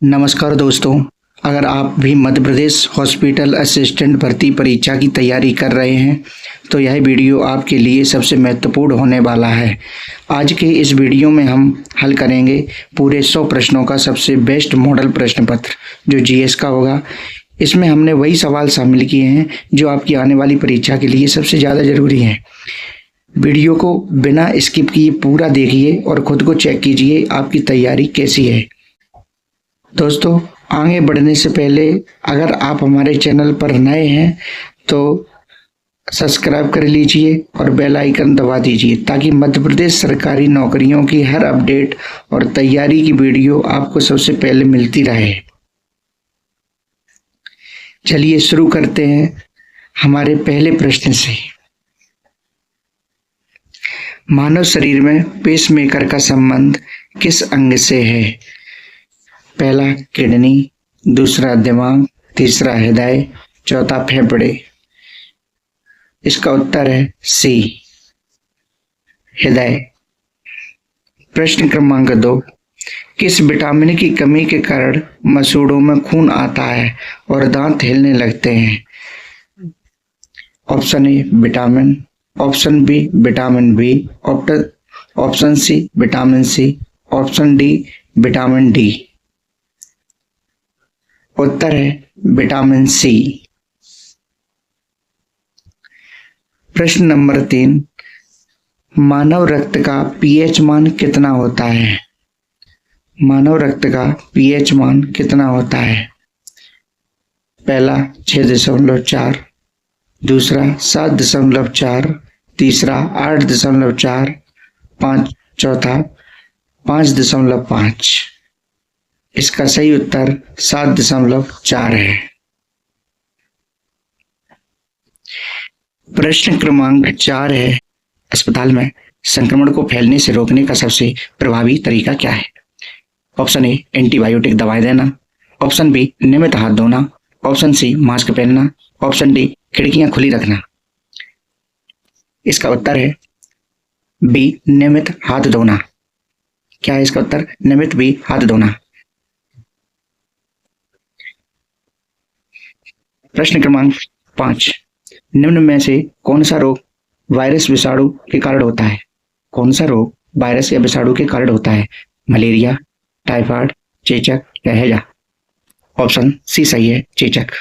नमस्कार दोस्तों, अगर आप भी मध्य प्रदेश हॉस्पिटल असिस्टेंट भर्ती परीक्षा की तैयारी कर रहे हैं तो यह वीडियो आपके लिए सबसे महत्वपूर्ण होने वाला है। आज के इस वीडियो में हम हल करेंगे पूरे 100 प्रश्नों का सबसे बेस्ट मॉडल प्रश्न पत्र जो जीएस का होगा। इसमें हमने वही सवाल शामिल किए हैं जो आपकी आने वाली परीक्षा के लिए सबसे ज़्यादा ज़रूरी हैं। वीडियो को बिना स्किप किए पूरा देखिए और खुद को चेक कीजिए आपकी तैयारी कैसी है। दोस्तों, आगे बढ़ने से पहले अगर आप हमारे चैनल पर नए हैं तो सब्सक्राइब कर लीजिए और बेल आइकन दबा दीजिए ताकि मध्य प्रदेश सरकारी नौकरियों की हर अपडेट और तैयारी की वीडियो आपको सबसे पहले मिलती रहे। चलिए शुरू करते हैं हमारे पहले प्रश्न से। मानव शरीर में पेसमेकर का संबंध किस अंग से है? पहला किडनी, दूसरा दिमाग, तीसरा हृदय, चौथा फेफड़े। इसका उत्तर है सी, हृदय। प्रश्न क्रमांक 2, किस विटामिन की कमी के कारण मसूड़ों में खून आता है और दांत हिलने लगते हैं? Option A vitamin, option B vitamin B, option C vitamin C, option D vitamin D. उत्तर है विटामिन सी। प्रश्न नंबर 3, मानव रक्त का पीएच मान कितना होता है? मानव रक्त का पीएच मान कितना होता है? पहला 6.4, दूसरा 7.4, तीसरा 8.4, चौथा 5.5। इसका सही उत्तर 7.4 है। प्रश्न क्रमांक 4 है, अस्पताल में संक्रमण को फैलने से रोकने का सबसे प्रभावी तरीका क्या है? ऑप्शन ए एंटीबायोटिक दवाएं देना, ऑप्शन बी नियमित हाथ धोना, ऑप्शन सी मास्क पहनना, ऑप्शन डी खिड़कियां खुली रखना। इसका उत्तर है बी नियमित हाथ धोना। क्या है इसका उत्तर? नियमित बी हाथ धोना। प्रश्न क्रमांक 5, निम्न में से कौन सा रोग वायरस विषाणु के कारण होता है? कौन सा रोग वायरस या विषाणु के कारण होता है? मलेरिया, टाइफाइड, चेचक या हैजा? ऑप्शन सी सही है, चेचक।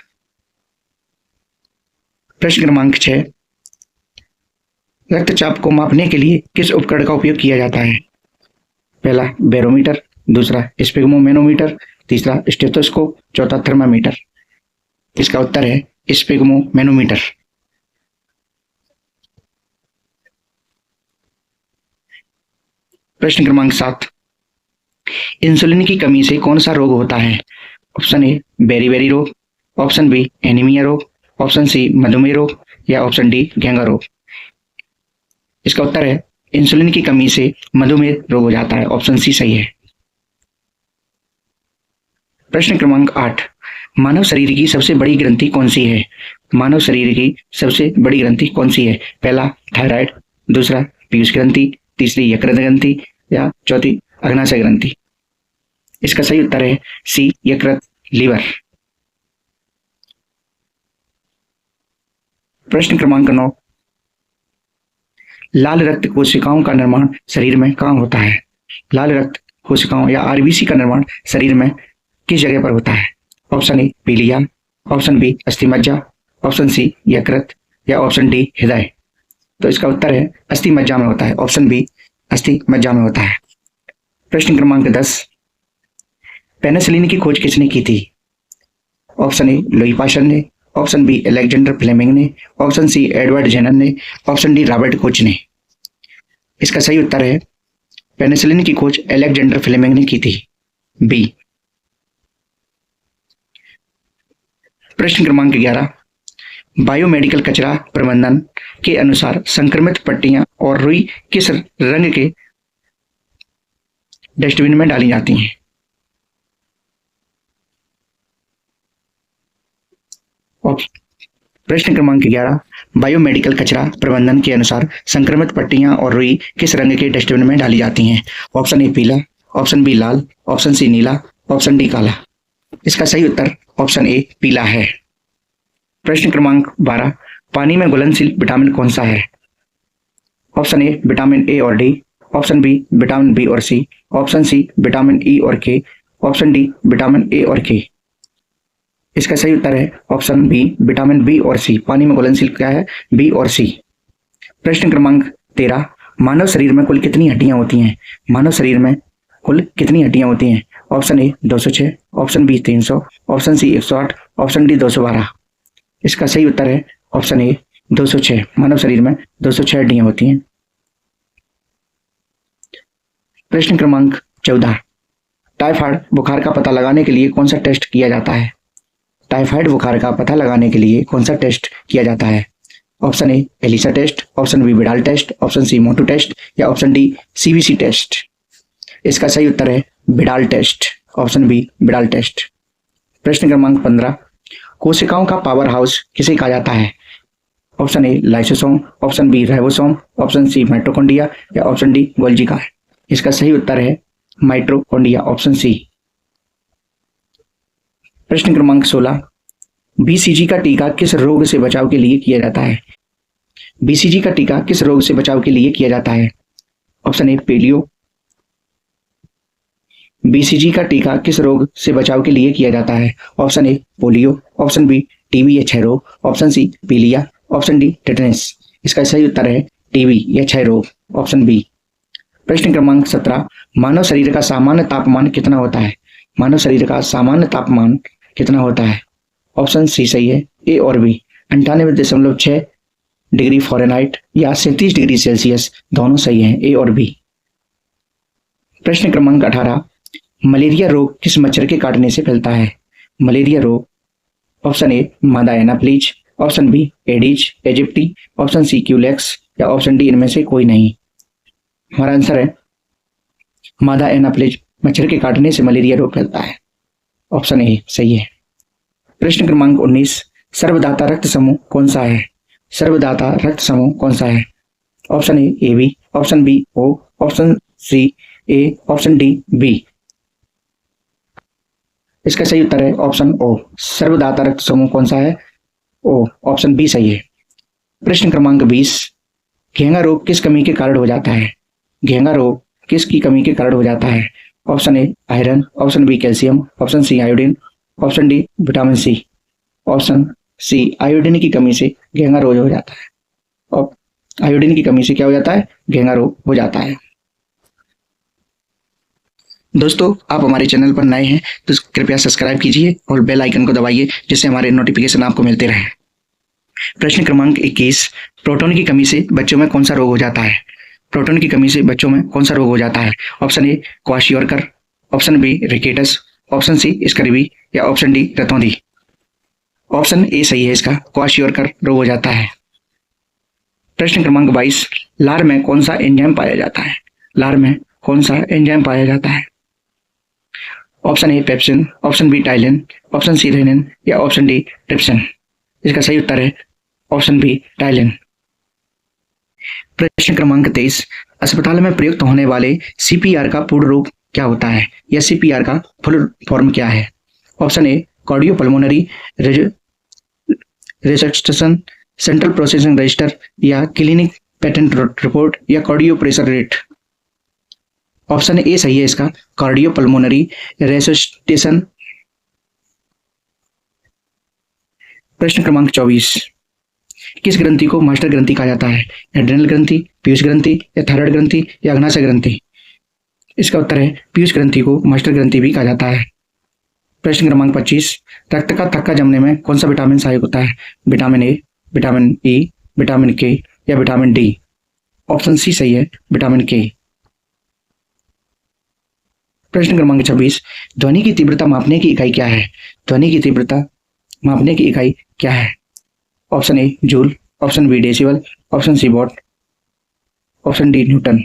प्रश्न क्रमांक 6, रक्तचाप को मापने के लिए किस उपकरण का उपयोग किया जाता है? पहला बैरोमीटर, दूसरा स्पिग्मोमेनोमीटर, तीसरा स्टेथोस्कोप, चौथा थर्मामीटर। इसका उत्तर है स्पिग्मोमेनोमीटर। प्रश्न क्रमांक 7, इंसुलिन की कमी से कौन सा रोग होता है? ऑप्शन ए बेरी रोग, ऑप्शन बी एनीमिया रोग, ऑप्शन सी मधुमेह रोग या ऑप्शन डी घेंगा रोग। इसका उत्तर है इंसुलिन की कमी से मधुमेह रोग हो जाता है। ऑप्शन सी सही है। प्रश्न क्रमांक 8, मानव शरीर की सबसे बड़ी ग्रंथि कौन सी है? मानव शरीर की सबसे बड़ी ग्रंथि कौन सी है? पहला थायराइड, दूसरा पीयूष ग्रंथि, तीसरी यकृत ग्रंथि या चौथी अग्नाशय ग्रंथि। इसका सही उत्तर है सी यकृत, लीवर। प्रश्न क्रमांक 9, लाल रक्त कोशिकाओं का निर्माण शरीर में कहाँ होता है? लाल रक्त कोशिकाओं या आरबीसी का निर्माण शरीर में किस जगह पर होता है? ऑप्शन ए पीलिया, ऑप्शन बी अस्थि मज्जा, ऑप्शन सी यकृत या ऑप्शन डी हृदय। तो इसका उत्तर है अस्थि मज्जा में होता है। ऑप्शन बी अस्थि मज्जा में होता है। प्रश्न क्रमांक 10, पेनिसिलिन की खोज किसने की थी? ऑप्शन ए लुई पाश्चर ने, ऑप्शन बी अलेक्जेंडर फ्लेमिंग ने, ऑप्शन सी एडवर्ड जेनर ने, ऑप्शन डी रॉबर्ट कोच ने। इसका सही उत्तर है पेनिसिलिन की खोज अलेक्जेंडर फ्लेमिंग ने की थी, बी। प्रश्न क्रमांक 11, बायोमेडिकल कचरा प्रबंधन के अनुसार संक्रमित पट्टियां और रुई किस रंग के डस्टबिन में डाली जाती हैं? प्रश्न क्रमांक 11, बायोमेडिकल कचरा प्रबंधन के अनुसार संक्रमित पट्टियां और रुई किस रंग के डस्टबिन में डाली जाती हैं? ऑप्शन ए पीला, ऑप्शन बी लाल, ऑप्शन सी नीला, ऑप्शन डी काला। इसका सही उत्तर ऑप्शन ए पीला है। प्रश्न क्रमांक 12, पानी में घुलनशील विटामिन कौन सा है? ऑप्शन ए विटामिन ए और D, option B vitamin B और C, option C vitamin E और के, ऑप्शन डी विटामिन ए और के। इसका सही उत्तर है ऑप्शन बी विटामिन बी और सी। पानी में घुलनशील क्या है? बी और सी। प्रश्न क्रमांक 13, मानव शरीर में कुल कितनी हड्डियां होती हैं? मानव शरीर में कुल कितनी हड्डियां होती हैं? Option A 206, option B 300, option C 108, option D 212। इसका सही उत्तर है ऑप्शन ए 206। मानव शरीर में 206 हड्डियां होती हैं। प्रश्न क्रमांक 14, टाइफाइड बुखार का पता लगाने के लिए कौन सा टेस्ट किया जाता है? टाइफाइड बुखार का पता लगाने के लिए कौन सा टेस्ट किया जाता है? Option A ELISA test, option B Widal test, option C मोटू टेस्ट या ऑप्शन डी सीबीसी टेस्ट। इसका सही उत्तर है Widal test, option B Widal test. प्रश्न क्रमांक 15, कोशिकाओं का पावर हाउस किसे कहा जाता है? Option A lysosome, option B ribosome, option C mitochondria या ऑप्शन डी गोल्जी कार। इसका सही उत्तर है माइटोकॉन्ड्रिया, ऑप्शन सी। प्रश्न क्रमांक 16, बीसीजी का टीका किस रोग से बचाव के लिए किया जाता है? बीसीजी का टीका किस रोग से बचाव के लिए किया जाता है? Option A polio. बीसीजी का टीका किस रोग से बचाव के लिए किया जाता है? Option A polio, option B TB या क्षय रोग, ऑप्शन सी पीलिया, ऑप्शन डी टेटनस। इसका सही उत्तर है टीबी या क्षय रोग, ऑप्शन बी। प्रश्न क्रमांक 17, मानव शरीर का सामान्य तापमान कितना होता है? मानव शरीर का सामान्य तापमान कितना होता है? ऑप्शन सी सही है ए और बी, 98.6 डिग्री फ़ारेनहाइट या 37 डिग्री सेल्सियस, दोनों सही हैं, ए और बी। प्रश्न क्रमांक 18, मलेरिया रोग किस मच्छर के काटने से फैलता है? मलेरिया रोग, ऑप्शन ए मादा Anopheles, option B Aedes aegypti, option C Culex या ऑप्शन डी इनमें से कोई नहीं। हमारा आंसर है मादा एनाप्लीज मच्छर के काटने से मलेरिया रोग फैलता है, ऑप्शन ए सही है। प्रश्न क्रमांक 19, सर्वदाता रक्त समूह कौन सा है? सर्वदाता रक्त समूह कौन सा है? Option A B, option B O, option C A, option D B. इसका सही उत्तर है ऑप्शन ओ, सर्वदाता रक्त समूह कौन सा है? ओ, ऑप्शन बी सही है। प्रश्न क्रमांक 20, घेंगा रोग किस कमी के कारण हो जाता है? घेंगा रोग किसकी कमी के कारण हो जाता है? Option A iron, option B calcium, option C iodine, option D vitamin C. Option C iodine की कमी से घेंगा रोग हो जाता है। और आयोडीन की कमी से क्या हो जाता है? घेंगा रोग हो जाता है। दोस्तों, आप हमारे चैनल पर नए हैं तो कृपया सब्सक्राइब कीजिए और बेल आइकन को दबाइए जिससे हमारे नोटिफिकेशन आपको मिलते रहे। प्रश्न क्रमांक 21, प्रोटॉन की कमी से बच्चों में कौन सा रोग हो जाता है? प्रोटॉन की कमी से बच्चों में कौन सा रोग हो जाता है? Option A kwashiorkor, option B rickets, option C scurvy या ऑप्शन डी रतौंधी। ऑप्शन ए सही है इसका, क्वाशियोरकर रोग हो जाता है। प्रश्न क्रमांक 22, लार में कौन सा एंजाइम पाया जाता है? लार में कौन सा एंजाइम पाया जाता है? Option A pepsin, option B ptyalin, option C rennin या ऑप्शन डी ट्रिप्सिन। इसका सही उत्तर है ऑप्शन बी टाइलिन। प्रश्न क्रमांक 23, अस्पताल में प्रयुक्त होने वाले सीपीआर का पूर्ण रूप क्या होता है या सीपीआर का फुल फॉर्म क्या है? Option A cardiopulmonary resuscitation central processing register या क्लिनिक पेटेंट रिपोर्ट या cardio pressure rate. Option A सही है इसका, कार्डियोपल्मोनरी रिसस्टेशन। प्रश्न क्रमांक 24, किस ग्रंथि को मास्टर ग्रंथि कहा जाता है? एड्रेनल ग्रंथि, पीयूष ग्रंथि या थायराइड ग्रंथि या अग्नाशय ग्रंथि? इसका उत्तर है पीयूष ग्रंथि को मास्टर ग्रंथि भी कहा जाता है। प्रश्न क्रमांक 25, रक्त का थक्का जमने में कौन सा विटामिन सहायक होता है? Vitamin A, vitamin E, vitamin के या विटामिन डी? ऑप्शन सी सही है, विटामिन के। प्रश्न क्रमांक 26, ध्वनि की तीव्रता मापने की इकाई क्या है? ध्वनि की तीव्रता मापने की इकाई क्या है? Option A joule, option B decibel, option C watt, option D newton.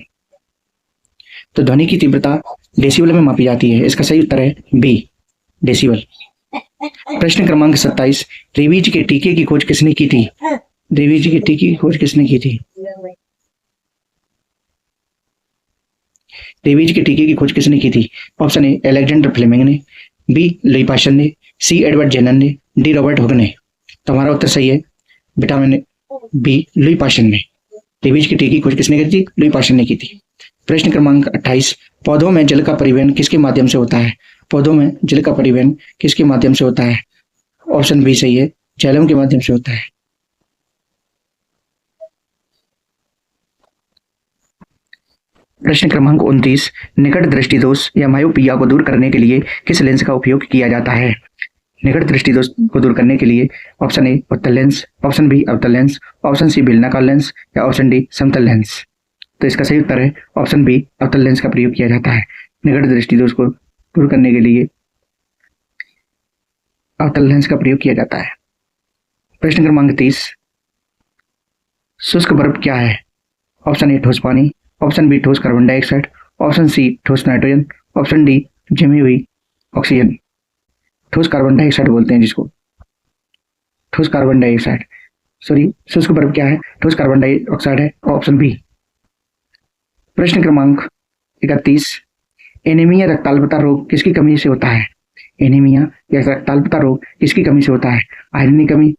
तो ध्वनि की तीव्रता डेसिबल में मापी जाती है, इसका सही उत्तर है बी डेसिबल। प्रश्न क्रमांक 27, रेबीज के टीके की खोज किसने की थी? रेबीज के टीके की खोज किसने की थी? रेबीज के टीके की खोज किसने की थी? ऑप्शन ए अलेक्जेंडर फ्लेमिंग ने, बी लुई पाश्चर ने, सी एडवर्ड जेनर ने, डी रॉबर्ट हुक ने। तो हमारा उत्तर सही है विटामिन बी लुई पाश्चर ने। टीबी की टी की खोज किसने की थी? लुई पाश्चर ने की थी। प्रश्न क्रमांक 28, पौधों में जल का परिवहन किसके माध्यम से होता है? पौधों में जल का परिवहन किसके माध्यम से होता है? ऑप्शन बी सही है, जैलम के माध्यम से होता है। प्रश्न क्रमांक 29, निकट दृष्टि दोष या मायोपिया को दूर करने के लिए किस लेंस का उपयोग किया जाता है? निकट दृष्टि दोष को दूर करने के लिए ऑप्शन ए उत्तल लेंस, ऑप्शन बी अवतल लेंस, ऑप्शन सी बेलनाकार लेंस या ऑप्शन डी समतल लेंस। तो इसका सही उत्तर है ऑप्शन बी अवतल लेंस का प्रयोग किया जाता है। निकट दृष्टि दोष को दूर करने के लिए अवतल लेंस का प्रयोग किया जाता है। प्रश्न क्रमांक 30, शुष्क बर्फ क्या है? ऑप्शन ए ठोस पानी, ऑप्शन बी ठोस कार्बन डाइऑक्साइड, ऑप्शन सी ठोस नाइट्रोजन, ऑप्शन डी जमी हुई ऑक्सीजन। ठोस कार्बन डाइऑक्साइड बोलते हैं जिसको, ठोस कार्बन डाइऑक्साइड। सॉरी, शुष्क बर्फ क्या है? ठोस कार्बन डाइऑक्साइड है, ऑप्शन बी। प्रश्न क्रमांक 31, एनीमिया रक्ताल्पता रोग किसकी कमी से होता है? एनीमिया या रक्ताल्पता रोग किसकी कमी से होता है? आयरन की कमी,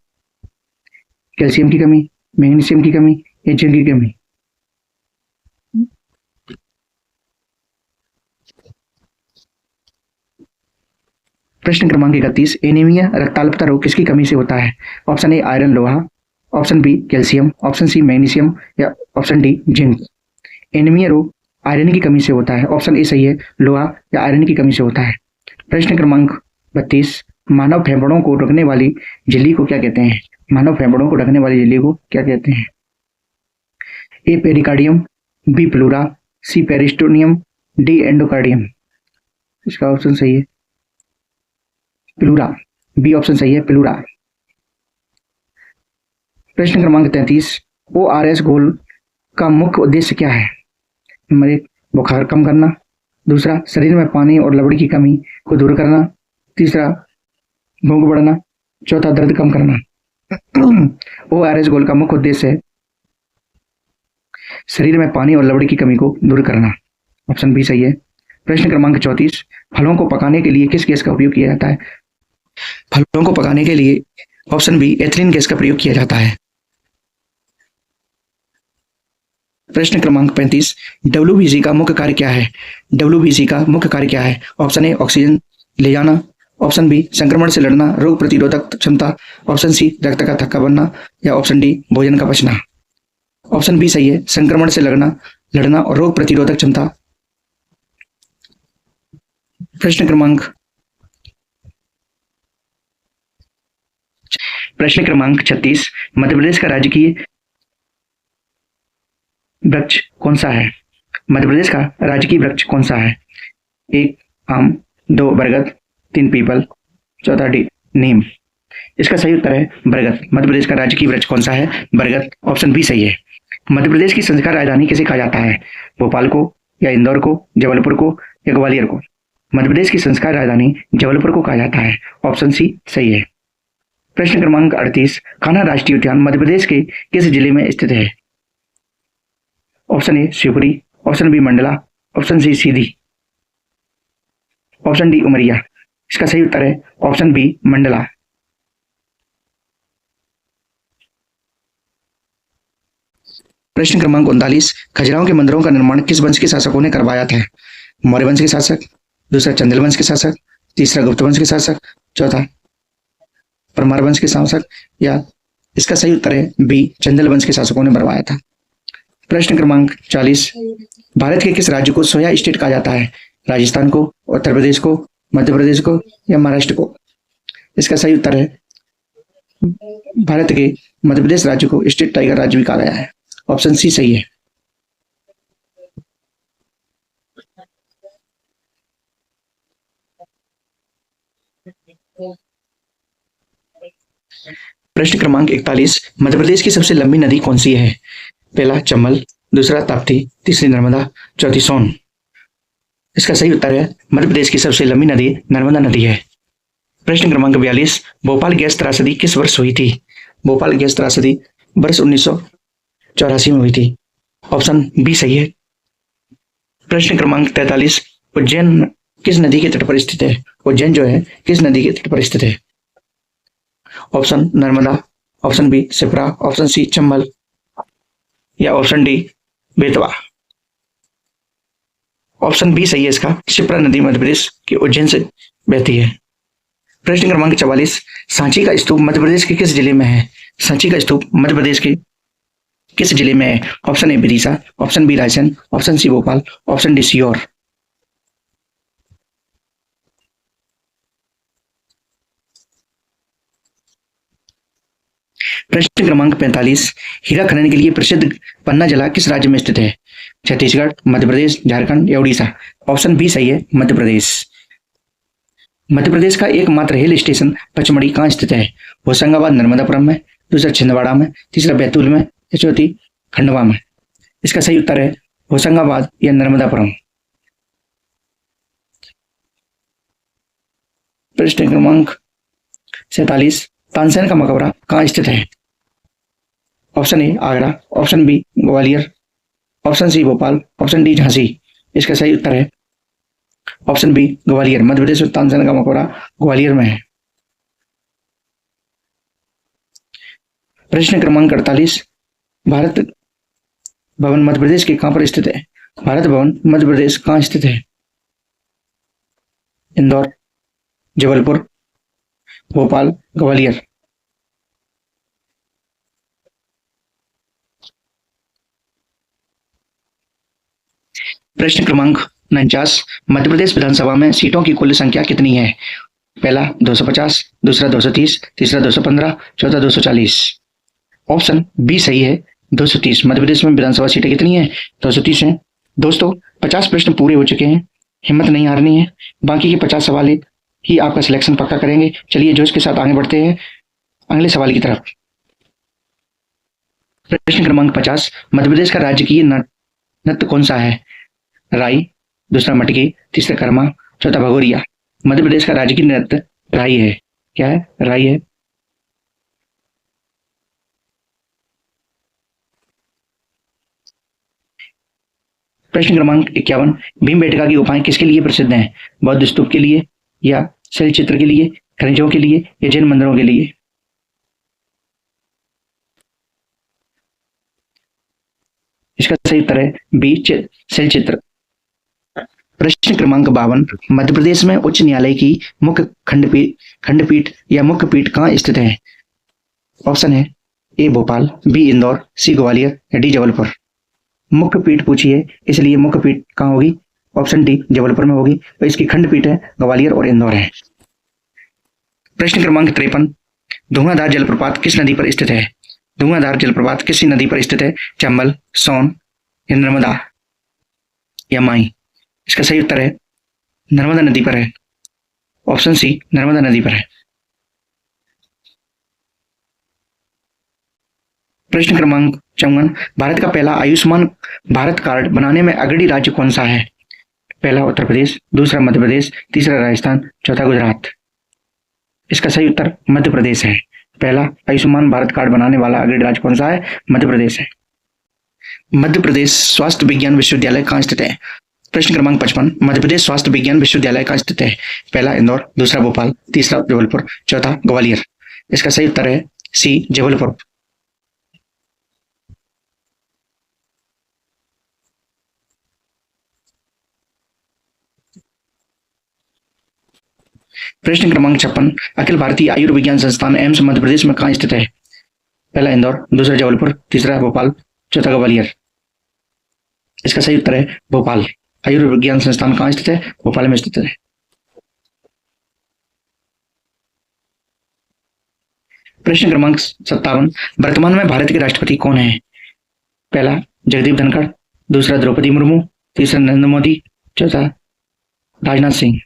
कैल्शियम की कमी, मैग्नीशियम की कमी या जिंक की कमी। प्रश्न क्रमांक 31, एनीमिया रक्ताल्पता रोग किसकी कमी से होता है? ऑप्शन ए आयरन लोहा, option B calcium, option C magnesium या ऑप्शन डी जिंक। एनीमिया रोग आयरन की कमी से होता है, ऑप्शन ए सही है, लोहा या आयरन की कमी से होता है। प्रश्न क्रमांक 32, मानव फेफड़ों को ढकने वाली झिल्ली को क्या कहते हैं? मानव फेफड़ों को ढकने वाली झिल्ली को क्या कहते हैं? ए पेरिकार्डियम, बी प्लूरा, सी पेरिस्टोनियम, डी एंडोकार्डियम। इसका ऑप्शन सही है प्लूरा, बी ऑप्शन सही है प्लूरा। प्रश्न क्रमांक 33, ORS घोल का मुख्य उद्देश्य क्या है? नंबर 1 बुखार कम करना, दूसरा शरीर में पानी और लवण की कमी को दूर करना, तीसरा भूख बढ़ना, चौथा दर्द कम करना। ORS घोल का मुख्य उद्देश्य है शरीर में पानी और लवण की कमी को दूर करना, ऑप्शन बी सही है। प्रश्न क्रमांक 34, फलों को पकाने के लिए किस गैस का उपयोग किया जाता है? फलों को पकाने के लिए ऑप्शन बी एथिलीन गैस का प्रयोग किया जाता है। प्रश्न क्रमांक 35, WBC का मुख्य कार्य क्या है? WBC का मुख्य कार्य क्या है? ऑप्शन ए ऑक्सीजन ले जाना, ऑप्शन बी संक्रमण से लड़ना, रोग प्रतिरोधक क्षमता, ऑप्शन सी रक्त का थक्का बनना या ऑप्शन डी भोजन का पचना। ऑप्शन बी सही है, संक्रमण से लड़ना और रोग प्रतिरोधक क्षमता। प्रश्न क्रमांक 36, मध्य प्रदेश का राजकीय वृक्ष कौन सा है? मध्य प्रदेश का राजकीय वृक्ष कौन सा है? 1 आम, 2 बरगद, 3 पीपल, चौथा नीम। इसका सही उत्तर है बरगद। मध्य प्रदेश का राजकीय वृक्ष कौन सा है? बरगद, ऑप्शन बी सही है। मध्य प्रदेश की संस्कार राजधानी किसे कहा जाता है? भोपाल को या इंदौर को, जबलपुर को या ग्वालियर को? मध्य प्रदेश की संस्कार राजधानी जबलपुर को कहा जाता है, ऑप्शन सी सही है। प्रश्न क्रमांक 38, कान्हा राष्ट्रीय उद्यान मध्य प्रदेश के किस जिले में स्थित है? Option A Shivpuri, option B Mandla, option C Sidhi, option D Umaria. इसका सही उत्तर है ऑप्शन बी मंडला। प्रश्न क्रमांक 39, खजुराहो के मंदिरों का निर्माण किस वंश के शासकों ने करवाया था? मौर्य वंश के शासक, दूसरा चंदेल वंश के शासक, तीसरा गुप्त वंश के शासक, चौथा परमार वंश के शासक या इसका सही उत्तर है बी चंदेल वंश के शासकों ने बनवाया था। प्रश्न क्रमांक 40, भारत के किस राज्य को सोया स्टेट कहा जाता है? राजस्थान को, उत्तर प्रदेश को, मध्य प्रदेश को या महाराष्ट्र को? इसका सही उत्तर है भारत के मध्य प्रदेश राज्य को स्टेट टाइगर राज्य भी कहा गया है, ऑप्शन सी सही है। प्रश्न क्रमांक 41, मध्य प्रदेश की सबसे लंबी नदी कौन सी है? पहला चंबल, दूसरा ताप्ती, तीसरी नर्मदा, चौथी सोन। इसका सही उत्तर है मध्य प्रदेश की सबसे लंबी नदी नर्मदा नदी है। प्रश्न क्रमांक 42, भोपाल गैस त्रासदी किस वर्ष हुई थी? भोपाल गैस त्रासदी वर्ष 1984 में हुई थी, ऑप्शन बी सही है। प्रश्न क्रमांक 43, उज्जैन किस नदी के तट पर स्थित है? उज्जैन जो है किस नदी के तट पर स्थित है? Option Narmada, option B Shipra, option C Chambal या option D Betwa. Option B सही है इसका, शिप्रा नदी मध्य प्रदेश के उज्जैन से बहती है। प्रश्न क्रमांक 44, सांची का स्तूप मध्य प्रदेश के किस जिले में है? सांची का स्तूप मध्य प्रदेश के किस जिले में है? Option A Vidisha, option B Raisen, option C Bhopal, option D Sehore. प्रश्न क्रमांक 45, हीरा खनन के लिए प्रसिद्ध पन्ना जिला किस राज्य में स्थित है? छत्तीसगढ़, मध्य प्रदेश, झारखंड या उड़ीसा। ऑप्शन बी सही है, मध्य प्रदेश। मध्य प्रदेश का एकमात्र हिल स्टेशन पचमढ़ी कहाँ स्थित है? होशंगाबाद नर्मदापुरम में, दूसरा छिंदवाड़ा में, तीसरा बैतूल में या चौथी खंडवा में। इसका सही उत्तर है होशंगाबाद या नर्मदापुरम। प्रश्न क्रमांक 47, तानसेन का मकबरा कहाँ स्थित है? Option A Agra, option B Gwalior, option C Bhopal, option D Jhansi. इसका सही उत्तर है ऑप्शन बी ग्वालियर। मध्य प्रदेश में तानसेन का मकबरा ग्वालियर में है। प्रश्न क्रमांक 48, भारत भवन मध्य प्रदेश के कहां पर स्थित है? भारत भवन मध्य प्रदेश कहां स्थित है? इंदौर, जबलपुर, भोपाल, ग्वालियर। प्रश्न क्रमांक 49, मध्य प्रदेश विधानसभा में सीटों की कुल संख्या कितनी है? पहला 250, दूसरा 230, तीसरा 215, चौथा 240। ऑप्शन बी सही है 230। मध्य प्रदेश में विधानसभा सीटें कितनी है? 230 हैं। दोस्तों 50 प्रश्न पूरे हो चुके हैं, हिम्मत नहीं हारनी है। बाकी के 50 सवाल ही आपका सिलेक्शन पक्का करेंगे। चलिए जोश के साथ आगे बढ़ते हैं अगले सवाल की तरफ। प्रश्न क्रमांक 50, मध्य प्रदेश का राजकीय नृत्य कौन सा है? राई, दूसरा मटकी, तीसरा कर्मा, चौथा भगोरिया। मध्य प्रदेश का राजकीय नृत्य राई है। क्या है? राई है। प्रश्न क्रमांक 51, भीमबेटका की गुफाएं किसके लिए प्रसिद्ध हैं? बौद्ध स्तूप के लिए या शैल चित्र के लिए, खनिजों के लिए या जैन मंदिरों के लिए? इसका सही उत्तर है बी शैल चित्र। प्रश्न क्रमांक 52, मध्य प्रदेश में उच्च न्यायालय की मुख्य खंडपीठ या मुख्य पीठ कहाँ स्थित है? ऑप्शन है ए भोपाल, बी इंदौर, सी ग्वालियर या डी जबलपुर। मुख्य पीठ पूछी है इसलिए मुख्य पीठ कहाँ होगी? ऑप्शन डी जबलपुर में होगी। तो इसकी खंडपीठ है ग्वालियर और इंदौर है। प्रश्न क्रमांक 53, धुआंधार जलप्रपात किस नदी पर स्थित है? धुआंधार जलप्रपात किस नदी पर स्थित है? चंबल, सोन या नर्मदा या माई। इसका सही उत्तर है नर्मदा नदी पर है। ऑप्शन सी नर्मदा नदी पर है। प्रश्न क्रमांक 54, भारत का पहला आयुष्मान भारत कार्ड बनाने में अग्रणी राज्य कौन सा है? पहला उत्तर प्रदेश, दूसरा मध्य प्रदेश, तीसरा राजस्थान, चौथा गुजरात। इसका सही उत्तर मध्य प्रदेश है। पहला आयुष्मान भारत कार्ड बनाने वाला अग्रणी राज्य कौन सा है? मध्य प्रदेश है। मध्य प्रदेश स्वास्थ्य विज्ञान विश्वविद्यालय कहाँ स्थित है? प्रश्न क्रमांक 55, मध्य प्रदेश स्वास्थ्य विज्ञान विश्वविद्यालय कहाँ स्थित है? पहला इंदौर, दूसरा भोपाल, तीसरा जबलपुर, चौथा ग्वालियर। इसका सही उत्तर है सी जबलपुर। प्रश्न क्रमांक 56, अखिल भारतीय आयुर्विज्ञान संस्थान एम्स मध्य प्रदेश में कहाँ स्थित है? पहला इंदौर, दूसरा जबलपुर, तीसरा भोपाल, चौथा ग्वालियर। इसका सही उत्तर है भोपाल। आयुर्विज्ञान संस्थान कहाँ स्थित है? भोपाल में स्थित है। प्रश्न क्रमांक 57, वर्तमान में भारत के राष्ट्रपति कौन है? पहला जगदीप धनखड़, दूसरा द्रौपदी मुर्मू, तीसरा नरेंद्र मोदी, चौथा राजनाथ सिंह।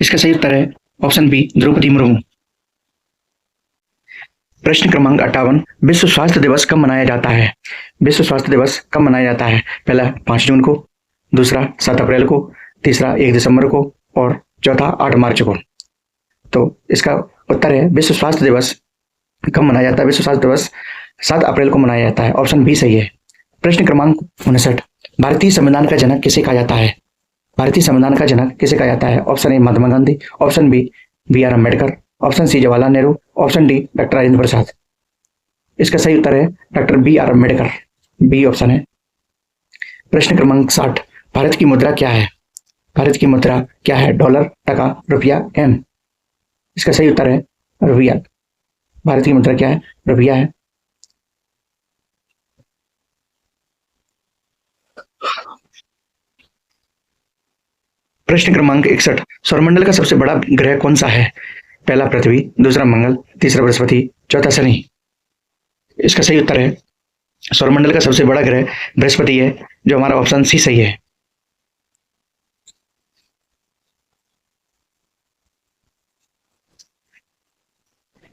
इसका सही उत्तर है ऑप्शन बी द्रौपदी मुर्मू। प्रश्न क्रमांक 58, विश्व स्वास्थ्य दिवस कब मनाया जाता है? विश्व स्वास्थ्य दिवस कब मनाया जाता है? पहला 5 जून को, दूसरा 7 अप्रैल को, तीसरा 1 दिसंबर को और चौथा 8 मार्च को। तो इसका उत्तर है विश्व स्वास्थ्य दिवस कब मनाया जाता है? विश्व स्वास्थ्य दिवस 7 अप्रैल को मनाया जाता है। ऑप्शन बी सही है। प्रश्न क्रमांक 59, भारतीय संविधान का जनक किसे कहा जाता है? भारतीय संविधान का जनक किसे कहा जाता है? Option A Mahatma Gandhi, option B R Ambedkar, option C Jawaharlal Nehru, option D doctor Rajendra Prasad. इसका सही उत्तर है doctor B R Ambedkar, B option है। प्रश्न क्रमांक 60, भारत की मुद्रा क्या है? भारत की मुद्रा क्या है? डॉलर, टका, रुपया, एन। इसका सही उत्तर है रुपया। भारत की मुद्रा क्या है? रुपया है। प्रश्न क्रमांक 61, सौरमंडल का सबसे बड़ा ग्रह कौन सा है? पहला पृथ्वी, दूसरा मंगल, तीसरा बृहस्पति, चौथा शनि। इसका सही उत्तर है सौरमंडल का सबसे बड़ा ग्रह बृहस्पति है, जो हमारा ऑप्शन सी सही है।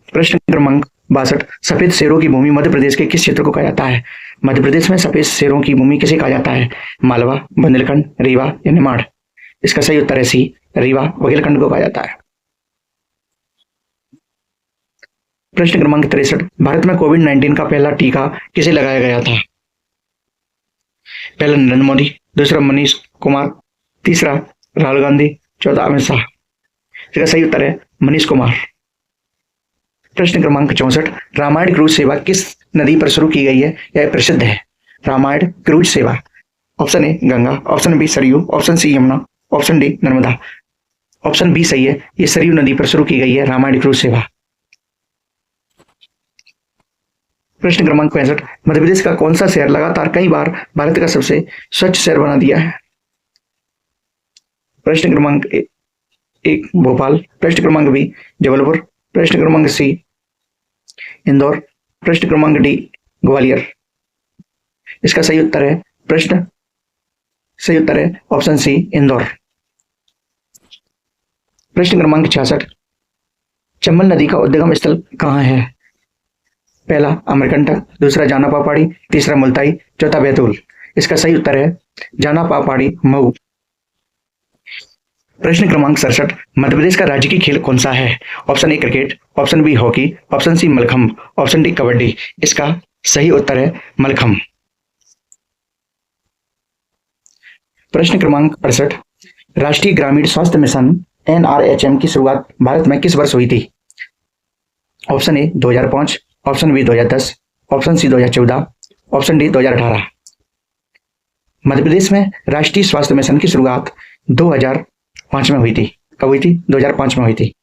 प्रश्न क्रमांक 62, सफेद शेरों की भूमि मध्य प्रदेश के किस क्षेत्र को कहा जाता है? मध्य प्रदेश में सफेद शेरों की भूमि किसे कहा जाता है? मालवा, बुंदेलखंड, रीवा या निमाड़। इसका सही उत्तर है सी, रीवा बुंदेलखंड को कहा जाता है। प्रश्न क्रमांक 63, भारत में कोविड-19 का पहला टीका किसे लगाया गया था? पहला नरेंद्र मोदी, दूसरा मनीष कुमार, तीसरा राहुल गांधी, चौथा अमित शाह। इसका सही उत्तर है मनीष कुमार। प्रश्न क्रमांक 64, रामायण क्रूज सेवा किस नदी पर शुरू की गई है? यह प्रसिद्ध है। रामायण क्रूज सेवा, option A Ganga, option B Saryu, option C Yamuna, option D Narmada. Option B सही है, ये सरयू नदी पर शुरू की गई है रामायण क्रूज सेवा। प्रश्न क्रमांक 65, मध्य प्रदेश का कौन सा शहर लगातार कई बार भारत का सबसे स्वच्छ शहर बना दिया है? प्रश्न क्रमांक 1 भोपाल, प्रश्न क्रमांक बी जबलपुर, प्रश्न क्रमांक सी इंदौर, प्रश्न क्रमांक डी ग्वालियर। इसका सही उत्तर है सही उत्तर है ऑप्शन सी इंदौर। प्रश्न क्रमांक 66, चंबल नदी का उद्गम स्थल कहाँ है? पहला अमरकंटक, दूसरा जानापा पहाड़ी, तीसरा मुल्ताई, चौथा बैतूल। इसका सही उत्तर है जानापा पहाड़ी, मऊ। प्रश्न क्रमांक 67, मध्य प्रदेश का राज्य की खेल कौन सा है? Option A cricket, option B hockey, option C mallakhamb, option D kabaddi. इसका सही उत्तर है मलखंभ। प्रश्न क्रमांक 68, राष्ट्रीय ग्रामीण स्वास्थ्य मिशन NRHM की शुरुआत भारत में किस वर्ष हुई थी? Option A 2005, option B 2010, option C 2014, option D 2018। Madhya Pradesh में राष्ट्रीय स्वास्थ्य मिशन की शुरुआत 2005 में हुई थी। कब हुई थी? 2005 में हुई थी।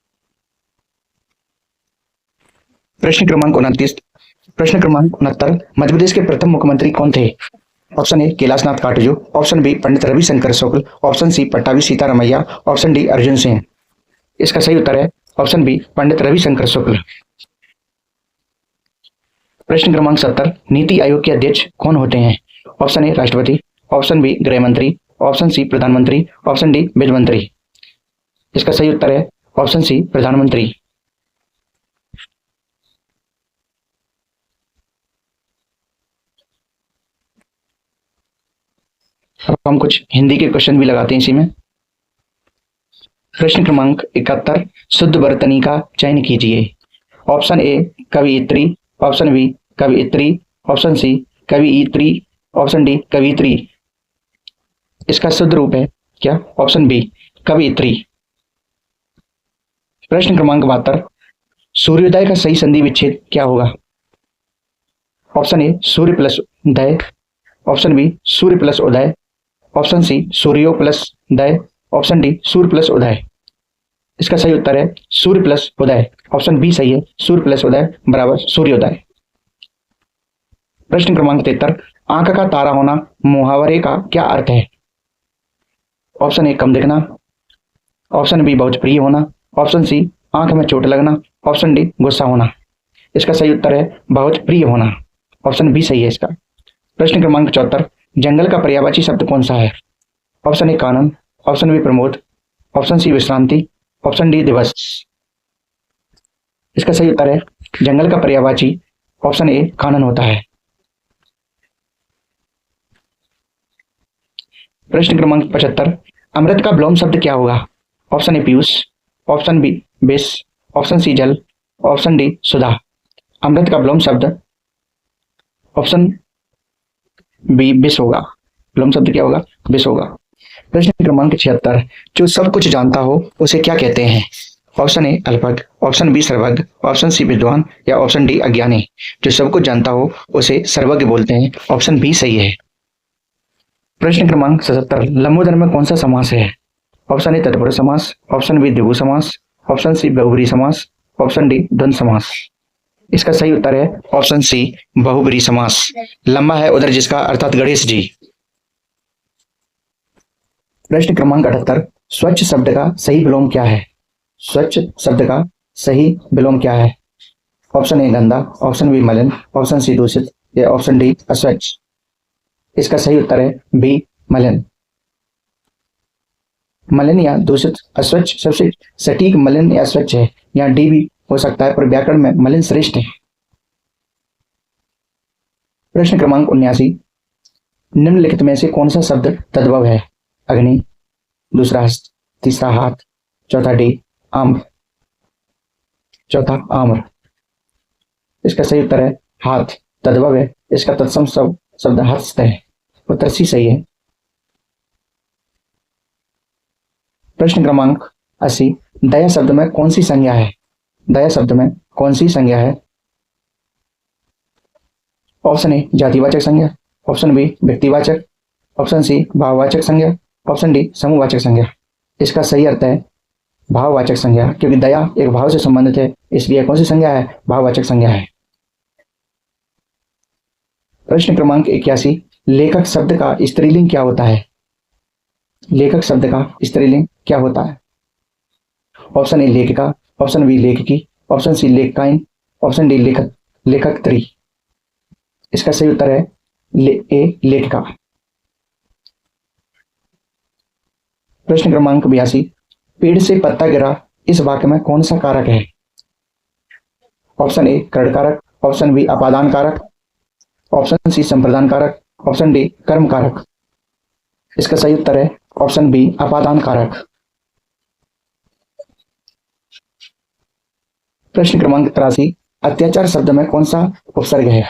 प्रश्न क्रमांक 69, मध्य प्रदेश के प्रथम मुख्यमंत्री कौन थे? Option A Kailashnath Katju, option B Pandit Ravishankar Shukla, option C Pattabhi Sitaramayya, option D Arjun Singh. इसका सही उत्तर है ऑप्शन बी पंडित रविशंकर शुक्ल। प्रश्न क्रमांक 70, नीति आयोग के अध्यक्ष कौन होते हैं? ऑप्शन ए राष्ट्रपति, ऑप्शन बी गृह मंत्री, ऑप्शन सी प्रधानमंत्री, ऑप्शन डी वित्त मंत्री। इसका सही उत्तर है ऑप्शन सी प्रधानमंत्री। अब हम कुछ हिंदी के क्वेश्चन भी लगाते हैं इसी में। प्रश्न क्रमांक 71, शुद्ध वर्तनी का चयन कीजिए। ऑप्शन ए कवियत्री, ऑप्शन बी कवियत्री, ऑप्शन सी कवियत्री, ऑप्शन डी कवियत्री। इसका शुद्ध रूप है क्या? ऑप्शन बी कवियत्री। प्रश्न क्रमांक 72, सूर्योदय का सही संधि विच्छेद क्या होगा? ऑप्शन ए सूर्य प्लस उदय, ऑप्शन बी सूर्य प्लस उदय, ऑप्शन सी सूर्यो प्लस उदय, ऑप्शन डी सूर्य प्लस उदय। इसका सही उत्तर है सूर्य प्लस उदय। ऑप्शन बी सही है, सूर्य प्लस उदय बराबर सूर्योदय। प्रश्न क्रमांक 73, आंख का तारा होना मुहावरे का क्या अर्थ है? ऑप्शन ए कम दिखना, ऑप्शन बी बहुत प्रिय होना, ऑप्शन सी आंख में चोट लगना, ऑप्शन डी गुस्सा होना। इसका सही उत्तर है बहुत प्रिय होना। ऑप्शन बी सही है इसका। प्रश्न क्रमांक 74, जंगल का पर्यायवाची शब्द कौन सा है? ऑप्शन ए कानन, ऑप्शन बी प्रमोद, ऑप्शन सी विश्रांति, ऑप्शन डी दिवस। इसका सही उत्तर है जंगल का पर्यायवाची ऑप्शन ए कानन होता है। प्रश्न क्रमांक 75, अमृत का विलोम शब्द क्या होगा? ऑप्शन ए पीयूष, ऑप्शन बी विष, ऑप्शन सी जल, ऑप्शन डी सुधा। अमृत का विलोम शब्द ऑप्शन बी विष होगा। विलोम शब्द क्या होगा? विष होगा। प्रश्न क्रमांक 76, जो सब कुछ जानता हो उसे क्या कहते हैं? ऑप्शन ए अल्पज्ञ, ऑप्शन बी सर्वज्ञ, ऑप्शन सी विद्वान या ऑप्शन डी अज्ञानी। जो सब कुछ जानता हो उसे सर्वज्ञ बोलते हैं, ऑप्शन बी सही है। प्रश्न क्रमांक 77, लंबोदर में कौन सा समास है? ऑप्शन ए तत्पुरुष समास, ऑप्शन बी द्विगु समास, ऑप्शन सी बहुब्रीहि समास, ऑप्शन डी द्वंद्व समास। इसका सही उत्तर है ऑप्शन सी बहुब्रीहि समास। लंबा है उधर जिसका अर्थात गणेश जी। प्रश्न क्रमांक 78, स्वच्छ शब्द का सही विलोम क्या है? स्वच्छ शब्द का सही विलोम क्या है? ऑप्शन ए गंदा, ऑप्शन बी मलिन, ऑप्शन सी दूषित या ऑप्शन डी अस्वच्छ। इसका सही उत्तर है बी मलिन। मलिन या दूषित, अस्वच्छ सबसे सटीक मलिन या स्वच्छ है। यहाँ डी भी हो सकता है पर व्याकरण में मलिन श्रेष्ठ है। प्रश्न क्रमांक 79, निम्नलिखित में से कौन सा शब्द तद्भव है? अग्नि, दूसरा हस्त, तीसरा हाथ, चौथा डी आम्र, चौथा आम्र। इसका सही उत्तर है हाथ तद्भव है। इसका तत्सम शब्द हस्त है। उत्तर सी सही है। प्रश्न क्रमांक 80, दया शब्द में कौन सी संज्ञा है? दया शब्द में कौन सी संज्ञा है? ऑप्शन ए जातिवाचक संज्ञा, ऑप्शन बी व्यक्तिवाचक, ऑप्शन सी भाववाचक संज्ञा, ऑप्शन डी समूहवाचक संज्ञा। इसका सही अर्थ है भाववाचक संज्ञा, क्योंकि दया एक भाव से संबंधित है, इसलिए कौन सी संज्ञा है? भाववाचक संज्ञा है। प्रश्न क्रमांक 81, लेखक शब्द का स्त्रीलिंग क्या होता है? लेखक शब्द का स्त्रीलिंग क्या होता है? ऑप्शन ए लेखिका, ऑप्शन बी लेखकी, ऑप्शन सी लेखकाइन, ऑप्शन डी लेखक लेखकत्री। इसका सही उत्तर है ए लेखिका। प्रश्न क्रमांक 82, पेड़ से पत्ता गिरा इस वाक्य में कौन सा कारक है? ऑप्शन ए कर्ण कारक, ऑप्शन बी अपादान कारक, ऑप्शन सी संप्रदान कारक, ऑप्शन डी कर्म कारक। इसका सही उत्तर है ऑप्शन बी अपादान कारक। प्रश्न क्रमांक 83, अत्याचार शब्द में कौन सा उपसर्ग है?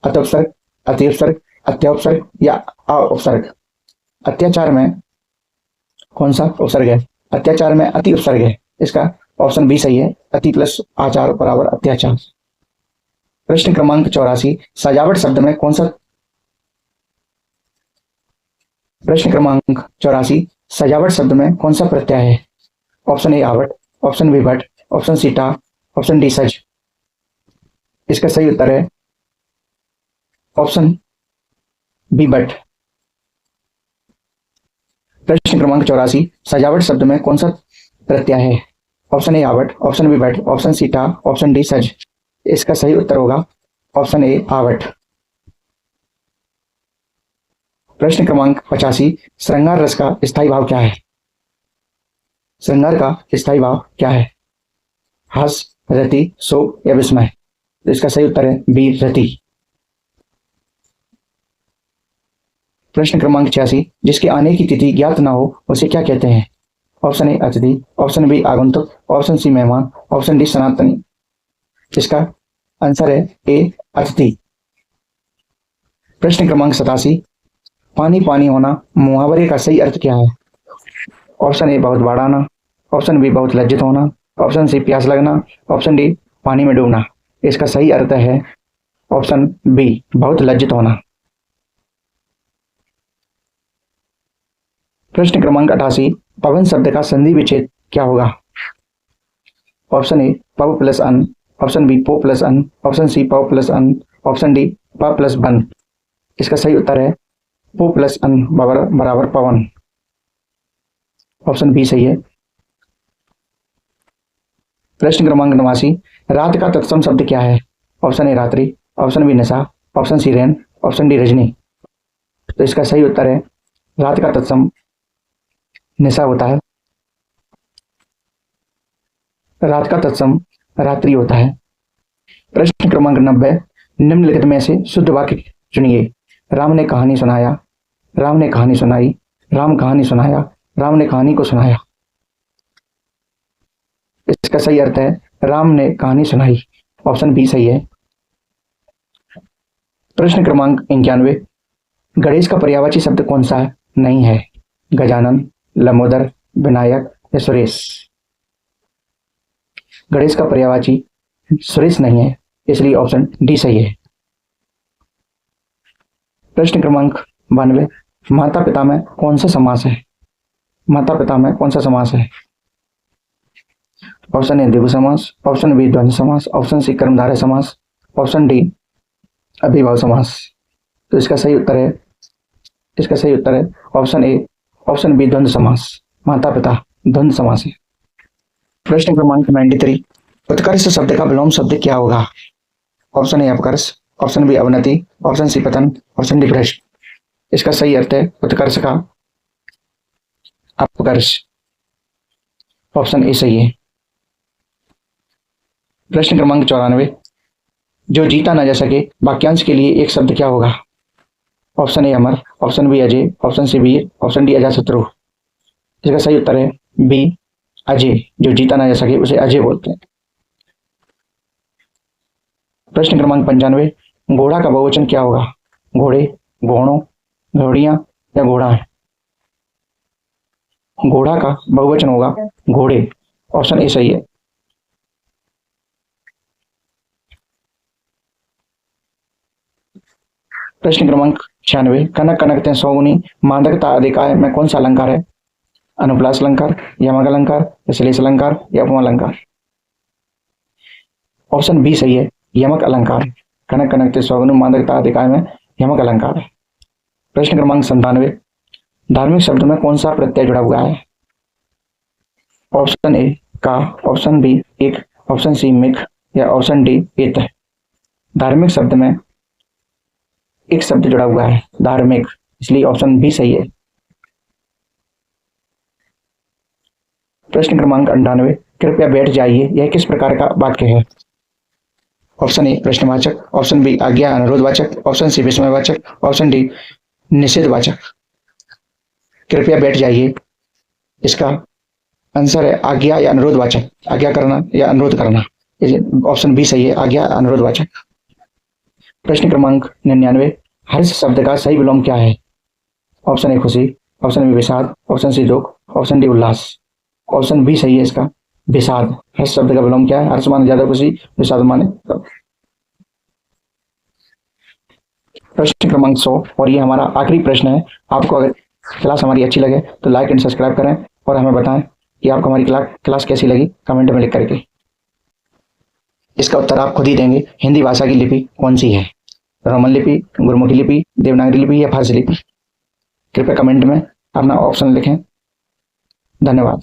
अतोपसर्ग, अतिउपसर्ग, अत्याउपसर्ग या अउपसर्ग। अत्याचार में कौन सा उपसर्ग है? अत्याचार में अति उपसर्ग है। इसका ऑप्शन बी सही है, अति प्लस आचार बराबर अत्याचार। प्रश्न क्रमांक 84, सजावट शब्द में कौन सा प्रश्न क्रमांक 84, सजावट शब्द में कौन सा प्रत्यय है? ऑप्शन ए आवट, ऑप्शन बी बट, ऑप्शन सी टा, ऑप्शन डी सज। इसका सही उत्तर है ऑप्शन बी बट। प्रश्न क्रमांक 84, सजावट शब्द में कौन सा प्रत्यय है? ऑप्शन ए आवट, ऑप्शन बी बट, ऑप्शन सी टा, ऑप्शन डी सज। इसका सही उत्तर होगा ऑप्शन ए आवट। प्रश्न क्रमांक 85, श्रृंगार रस का स्थायी भाव क्या है? श्रृंगार का स्थायी भाव क्या है? हर्ष, रति, शोक या विस्मय। तो इसका सही उत्तर है बी रति। प्रश्न क्रमांक 86, जिसके आने की तिथि ज्ञात ना हो उसे क्या कहते हैं? ऑप्शन ए अतिथि, ऑप्शन बी आगंतुक, ऑप्शन सी मेहमान, ऑप्शन डी सनातनी। इसका आंसर है ए अतिथि। प्रश्न क्रमांक 87, पानी पानी होना मुहावरे का सही अर्थ क्या है? ऑप्शन ए बहुत बाढ़ आना, ऑप्शन बी बहुत लज्जित होना, ऑप्शन सी प्यास लगना, ऑप्शन डी पानी में डूबना। इसका सही अर्थ है ऑप्शन बी बहुत लज्जित होना। प्रश्न क्रमांक 88, पवन शब्द का संधि विच्छेद क्या होगा? ऑप्शन ए पव प्लस अन, ऑप्शन बी पो प्लस अन, ऑप्शन सी पव प्लस अन, ऑप्शन डी प प्लस बन। इसका सही उत्तर है पो प्लस अन बराबर पवन। ऑप्शन बी सही है। प्रश्न क्रमांक 89, रात का तत्सम शब्द क्या है? ऑप्शन ए रात्रि, ऑप्शन बी निशा, ऑप्शन सी रैन, ऑप्शन डी रजनी। तो इसका सही उत्तर है रात का तत्सम निशा होता है। रात का तत्सम रात्रि होता है। प्रश्न क्रमांक 90, निम्नलिखित में से शुद्ध वाक्य चुनिए। राम ने कहानी सुनाया, राम ने कहानी सुनाई, राम कहानी सुनाया, राम ने कहानी को सुनाया। इसका सही अर्थ है राम ने कहानी सुनाई। ऑप्शन बी सही है। प्रश्न क्रमांक 91, गणेश का पर्यायवाची शब्द कौन सा नहीं है? गजानन, लंबोदर, विनायक या सुरेश? गणेश का पर्यायवाची सुरेश नहीं है, इसलिए ऑप्शन डी सही है। प्रश्न क्रमांक 92, माता पिता में कौन सा समास है? माता पिता में कौन सा समास है? ऑप्शन ए द्विगु समास, ऑप्शन बी द्वंद्व समास, ऑप्शन सी कर्मधारय समास, ऑप्शन डी अभिभाव समास। तो इसका सही उत्तर है ऑप्शन ए, ऑप्शन बी द्वंद्व समास। माता पिता द्वंद्व समास है। प्रश्न क्रमांक 93, उत्कर्ष शब्द का विलोम शब्द क्या होगा? ऑप्शन ए अपकर्ष, ऑप्शन बी अवनति, ऑप्शन सी पतन, ऑप्शन डी भ्रष्ट। इसका सही अर्थ है उत्कर्ष का अपकर्ष। ऑप्शन ए सही है। प्रश्न क्रमांक 94, जो जीता न जा सके वाक्यांश के लिए एक शब्द क्या होगा? ऑप्शन ए अमर, ऑप्शन बी अजय, ऑप्शन सी वीर, ऑप्शन डी अजाशत्रु। इसका सही उत्तर है बी अजय। जो जीता न जा सके उसे अजय बोलते हैं। प्रश्न क्रमांक 95, घोड़ा का बहुवचन क्या होगा? घोड़े, घोड़ों, घोड़ियां या घोड़ा है? घोड़ा का बहुवचन होगा घोड़े। ऑप्शन ए सही है। प्रश्न क्रमांक 96, कनक कनकते सौगुनी मादकता अधिकाय में कौन सा अलंकार है? अनुप्रास अलंकार, यमक अलंकार, श्लेष अलंकार या उपमा अलंकार? ऑप्शन बी सही है, यमक अलंकार। कनक कनकते सौगुनी मादकता अधिकाय में यमक अलंकार है। प्रश्न क्रमांक 97, धार्मिक शब्द में कौन सा प्रत्यय जुड़ा हुआ है? ऑप्शन ए का, ऑप्शन बी एक, ऑप्शन सी मिक या ऑप्शन डी इत। धार्मिक शब्द में एक शब्द जुड़ा हुआ है धार्मिक, इसलिए ऑप्शन बी सही है। प्रश्न क्रमांक 98, कृपया बैठ जाइए यह किस प्रकार का वाक्य है? ऑप्शन ए प्रश्नवाचक, ऑप्शन बी आज्ञा अनुरोधवाचक, ऑप्शन सी विस्मयवाचक, ऑप्शन डी निषेधवाचक। कृपया बैठ जाइए, इसका आंसर है आज्ञा या अनुरोधवाचक। आज्ञा करना या अनुरोध करना। ऑप्शन बी सही है, आज्ञा अनुरोधवाचक। प्रश्न क्रमांक 99, हर्ष शब्द का सही विलोम क्या है? ऑप्शन ए खुशी, ऑप्शन बी विषाद, ऑप्शन सी दुख, ऑप्शन डी उल्लास। ऑप्शन बी सही है इसका, विषाद। हर्ष शब्द का विलोम क्या है? हर्ष माने ज्यादा खुशी, विषाद माने कम। प्रश्न क्रमांक 100 और ये हमारा आखिरी प्रश्न है। आपको अगर क्लास हमारी अच्छी लगे तो लाइक एंड सब्सक्राइब करें और हमें बताएं कि आपको हमारी क्लास कैसी लगी, कमेंट में लिख करके। इसका उत्तर आप खुद ही देंगे। हिंदी भाषा की लिपि कौन सी है? रोमन लिपि, गुरमुखी लिपि, देवनागरी लिपि या फारसी लिपि? कृपया कमेंट में अपना ऑप्शन लिखें। धन्यवाद।